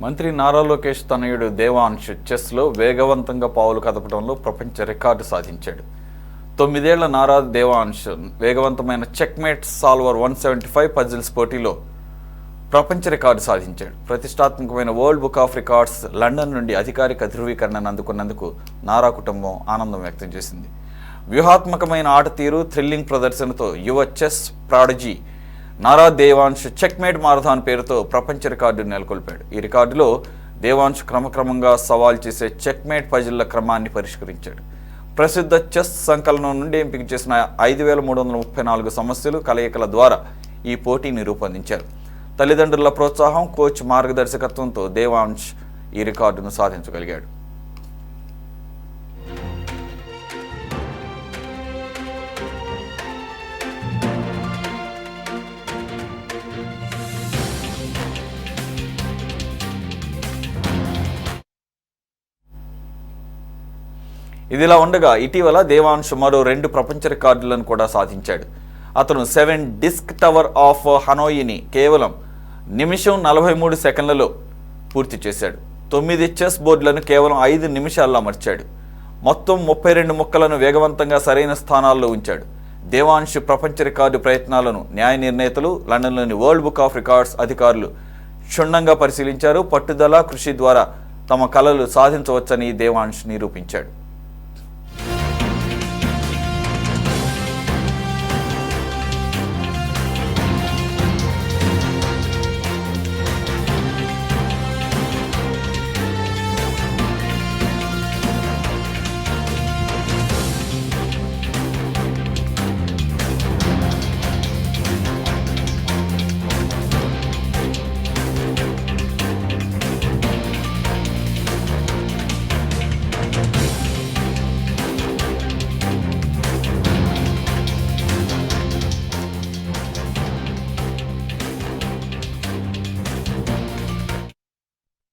మంత్రి నారా లోకేష్ తనయుడు దేవాంశ్ చెస్లో వేగవంతంగా పావులు కదపడంలో ప్రపంచ రికార్డు సాధించాడు. 9 ఏళ్ల నారా దేవాంశ్ వేగవంతమైన చెక్మేట్ సాల్వర్ 175 పజిల్స్ పోటీలో ప్రపంచ రికార్డు సాధించాడు. ప్రతిష్టాత్మకమైన world book of records London నుండి అధికారిక ధృవీకరణను అందుకున్నందుకు నారా కుటుంబం ఆనందం వ్యక్తం చేసింది. వ్యూహాత్మకమైన ఆట తీరు, థ్రిల్లింగ్ ప్రదర్శనతో యువ chess prodigy Nara Devansh checkmate marathon పేరుతో ప్రపంచ రికార్డును నెలకొల్పాడు. ఈ రికార్డులో దేవాంశ్ క్రమక్రమంగా సవాల్ చేసే చెక్మేట్ పజిళ్ల క్రమాన్ని పరిష్కరించాడు. ప్రసిద్ధ చెస్ సంకలనం నుండి ఎంపిక చేసిన 5334 సమస్యలు, కలయికల ద్వారా ఈ పోటీని రూపొందించారు. తల్లిదండ్రుల ప్రోత్సాహం, కోచ్ మార్గదర్శకత్వంతో దేవాంశ్ ఈ రికార్డును సాధించగలిగాడు. ఇదిలా ఉండగా ఇటీవల దేవాంశ్ మరో 2 ప్రపంచ రికార్డులను కూడా సాధించాడు. అతను 7 డిస్క్ టవర్ ఆఫ్ హనోయిని కేవలం నిమిషం 43 సెకండ్లలో పూర్తి చేశాడు. 9 చెస్ బోర్డులను కేవలం 5 నిమిషాల్లో అమర్చాడు. మొత్తం 32 ముక్కలను వేగవంతంగా సరైన స్థానాల్లో ఉంచాడు. దేవాంశ్ ప్రపంచ రికార్డు ప్రయత్నాలను న్యాయ నిర్ణేతలు, లండన్లోని వరల్డ్ బుక్ ఆఫ్ రికార్డ్స్ అధికారులు క్షుణ్ణంగా పరిశీలించారు. పట్టుదల, కృషి ద్వారా తమ కలలు సాధించవచ్చని దేవాంశ్ నిరూపించాడు.